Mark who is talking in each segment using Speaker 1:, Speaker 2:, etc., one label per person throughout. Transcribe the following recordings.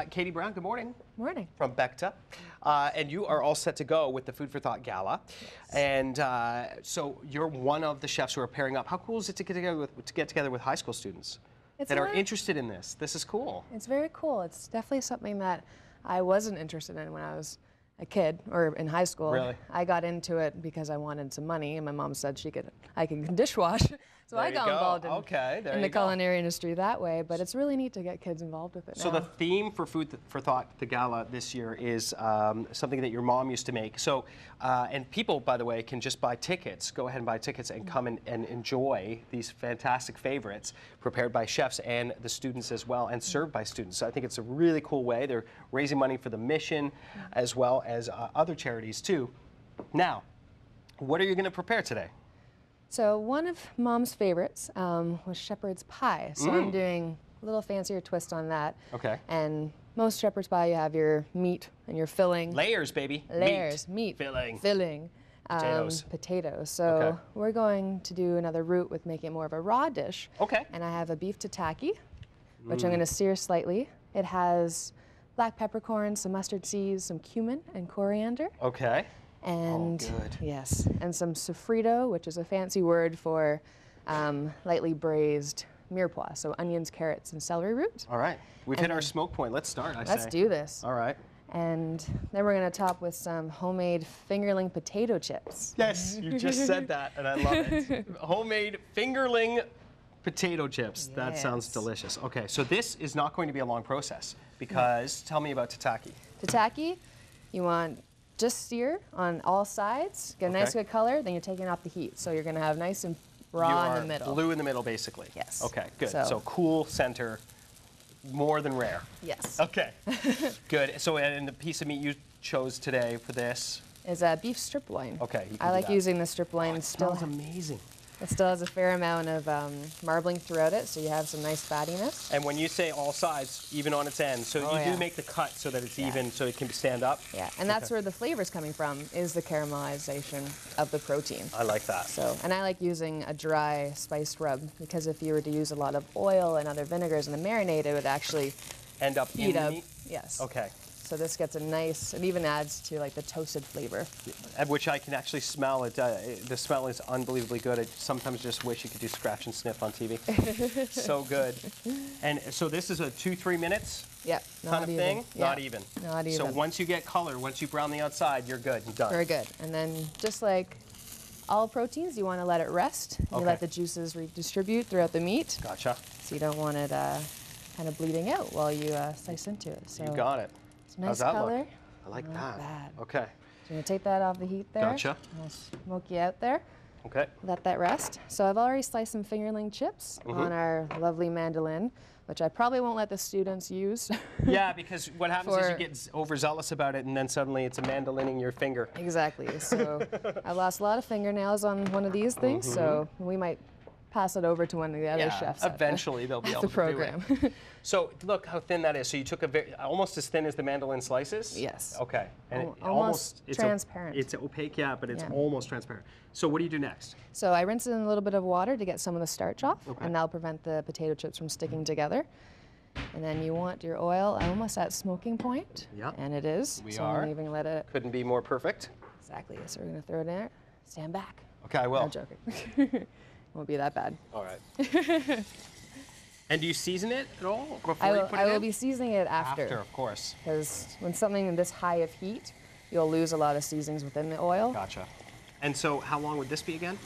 Speaker 1: Katie Brown, good morning.
Speaker 2: Morning.
Speaker 1: From Beckta. And you are all set to go with the Food for Thought Gala. Yes. And so you're one of the chefs who are pairing up. How cool is it to get together with high school students that are interested in this? This is cool.
Speaker 2: It's very cool. It's definitely something that I wasn't interested in when I was a kid or in high school.
Speaker 1: Really?
Speaker 2: I got into it because I wanted some money, and my mom said I could dishwash. So I got involved in the culinary industry that way, but it's really neat to get kids involved with it now.
Speaker 1: So the theme for Food for Thought, the gala this year, is something that your mom used to make. So, and people, by the way, can just buy tickets, go ahead and buy tickets and come and enjoy these fantastic favorites prepared by chefs and the students as well, and served by students. So I think it's a really cool way. They're raising money for the mission as well as other charities too. Now, what are you going to prepare today?
Speaker 2: So one of Mom's favorites was shepherd's pie. So I'm doing a little fancier twist on that.
Speaker 1: Okay.
Speaker 2: And most shepherd's pie, you have your meat and your filling.
Speaker 1: Layers, baby.
Speaker 2: Layers, meat.
Speaker 1: Filling.
Speaker 2: Potatoes. So we're going to do another route with making it more of a raw dish.
Speaker 1: Okay.
Speaker 2: And I have a beef tataki, which I'm going to sear slightly. It has black peppercorns, some mustard seeds, some cumin and coriander.
Speaker 1: Okay.
Speaker 2: And
Speaker 1: good.
Speaker 2: Yes, and some sofrito, which is a fancy word for lightly braised mirepoix, so onions, carrots, and celery root.
Speaker 1: All right, we've hit our smoke point. Let's start.
Speaker 2: Let's do this.
Speaker 1: All right.
Speaker 2: And then we're going to top with some homemade fingerling potato chips.
Speaker 1: Yes, you just said that, and I love it. Homemade fingerling potato chips. Yes. That sounds delicious. Okay, so this is not going to be a long process because tell me about tataki.
Speaker 2: Tataki, you want just sear on all sides, get a nice good color, then you're taking off the heat. So you're going to have nice and raw in the middle.
Speaker 1: Blue in the middle, basically.
Speaker 2: Yes.
Speaker 1: Okay, good. So cool center, more than rare.
Speaker 2: Yes.
Speaker 1: Okay, good. So and the piece of meat you chose today for this?
Speaker 2: Is a beef strip loin.
Speaker 1: Okay.
Speaker 2: I like using the strip loin.
Speaker 1: It smells amazing.
Speaker 2: It still has a fair amount of marbling throughout it, so you have some nice fattiness.
Speaker 1: And when you say all sides, even on its end, so you do make the cut so that it's even, so it can stand up?
Speaker 2: Yeah, and that's where the flavor's coming from, is the caramelization of the protein.
Speaker 1: I like that.
Speaker 2: So, and I like using a dry spiced rub, because if you were to use a lot of oil and other vinegars in the marinade, it would actually
Speaker 1: end up in the meat?
Speaker 2: Yes.
Speaker 1: Okay.
Speaker 2: So this gets a nice, it even adds to like the toasted flavor.
Speaker 1: Which I can actually smell. The smell is unbelievably good. I sometimes just wish you could do scratch and sniff on TV. So good. And so this is a 2-3 minutes kind of thing?
Speaker 2: Yeah.
Speaker 1: Not even.
Speaker 2: Not even.
Speaker 1: So once you get color, once you brown the outside, you're good. You're done.
Speaker 2: Very good. And then just like all proteins, you want to let it rest. You let the juices redistribute throughout the meat.
Speaker 1: Gotcha.
Speaker 2: So you don't want it kind of bleeding out while you slice into it. So
Speaker 1: you got it.
Speaker 2: Nice
Speaker 1: How's that
Speaker 2: color.
Speaker 1: look? I like that.
Speaker 2: Bad.
Speaker 1: Okay.
Speaker 2: So you're going to take that off the heat there.
Speaker 1: Gotcha.
Speaker 2: I'll smoke you out there.
Speaker 1: Okay.
Speaker 2: Let that rest. So I've already sliced some fingerling chips on our lovely mandolin, which I probably won't let the students use.
Speaker 1: Yeah, because what happens is you get overzealous about it, and then suddenly it's a mandolining your finger.
Speaker 2: Exactly. So I lost a lot of fingernails on one of these things, so we might pass it over to one of the other chefs.
Speaker 1: Eventually they'll be able to
Speaker 2: program.
Speaker 1: do it. So look how thin that is. So you took almost as thin as the mandolin slices?
Speaker 2: Yes.
Speaker 1: Okay. And
Speaker 2: almost transparent.
Speaker 1: It's opaque, but it's almost transparent. So what do you do next?
Speaker 2: So I rinse it in a little bit of water to get some of the starch off, and that'll prevent the potato chips from sticking together. And then you want your oil almost at smoking point.
Speaker 1: Yep.
Speaker 2: And it is.
Speaker 1: We
Speaker 2: so
Speaker 1: are.
Speaker 2: I'm even let it.
Speaker 1: Couldn't be more perfect.
Speaker 2: Exactly. So we're going to throw it in there. Stand back.
Speaker 1: Okay, I will.
Speaker 2: I'm joking. Won't be that bad.
Speaker 1: All right. And do you season it at all before you put it in?
Speaker 2: I will be seasoning it after.
Speaker 1: After, of course.
Speaker 2: Because when something in this high of heat, you'll lose a lot of seasonings within the oil.
Speaker 1: Gotcha. And so how long would this be again?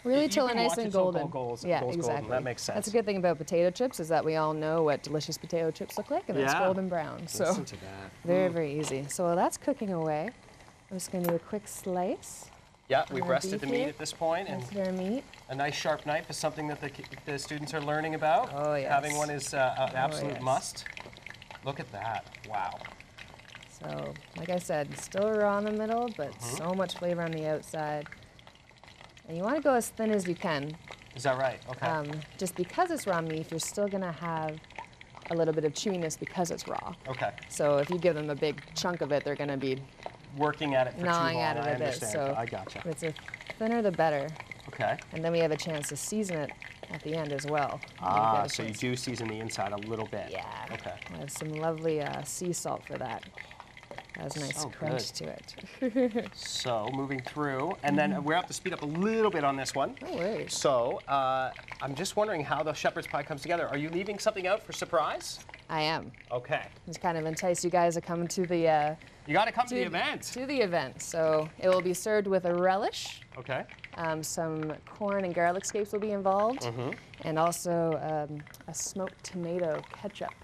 Speaker 2: Really till they're nice and golden.
Speaker 1: Yeah, exactly. Golden. That makes sense.
Speaker 2: That's a good thing about potato chips, is that we all know what delicious potato chips look like, and that's golden brown. So
Speaker 1: listen to that.
Speaker 2: Very, very easy. So while that's cooking away, I'm just going to do a quick slice.
Speaker 1: Yeah, we've rested the meat at this point, and
Speaker 2: their meat.
Speaker 1: A nice sharp knife is something that the students are learning about.
Speaker 2: Oh, yes.
Speaker 1: Having one is an absolute must. Look at that. Wow.
Speaker 2: So, like I said, still raw in the middle, but so much flavor on the outside. And you want to go as thin as you can.
Speaker 1: Is that right? Okay.
Speaker 2: Just because it's raw meat, you're still going to have a little bit of chewiness because it's raw.
Speaker 1: Okay.
Speaker 2: So if you give them a big chunk of it, they're going to be
Speaker 1: working at it for too long.
Speaker 2: Gnawing at it a bit. So
Speaker 1: I gotcha.
Speaker 2: It's the thinner the better.
Speaker 1: Okay.
Speaker 2: And then we have a chance to season it at the end as well.
Speaker 1: So you do season the inside a little bit.
Speaker 2: Yeah.
Speaker 1: Okay.
Speaker 2: With some lovely sea salt for that. Has a nice crunch to it.
Speaker 1: So moving through, and then we're have to speed up a little bit on this one.
Speaker 2: No worries.
Speaker 1: So I'm just wondering how the shepherd's pie comes together. Are you leaving something out for surprise?
Speaker 2: I am.
Speaker 1: Okay.
Speaker 2: It's kind of entice you guys to come to the.
Speaker 1: You got to come to the event.
Speaker 2: To the event. So it will be served with a relish.
Speaker 1: Okay.
Speaker 2: Some corn and garlic scapes will be involved, and also a smoked tomato ketchup.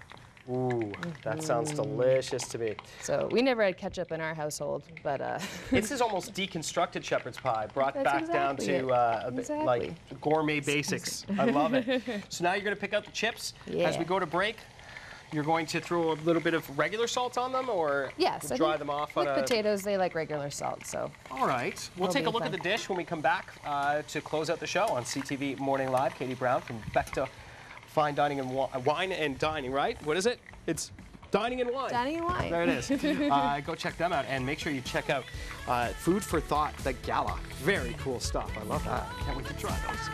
Speaker 1: Ooh, that sounds delicious to me.
Speaker 2: So we never had ketchup in our household, but
Speaker 1: this is almost deconstructed shepherd's pie, brought back down to a bit like gourmet basics. I love it. So now you're going to pick out the chips.
Speaker 2: Yeah.
Speaker 1: As we go to break, you're going to throw a little bit of regular salt on them, or dry them off on
Speaker 2: with potatoes, they like regular salt. So.
Speaker 1: All right. We'll take a look at the dish when we come back to close out the show on CTV Morning Live. Katie Brown from Beckta Fine Dining and Wine and Dining, right? What is it? It's Dining and Wine.
Speaker 2: Dining and Wine.
Speaker 1: There it is. Go check them out, and make sure you check out Food for Thought, the Gala. Very cool stuff. I love that. Can't wait to try those.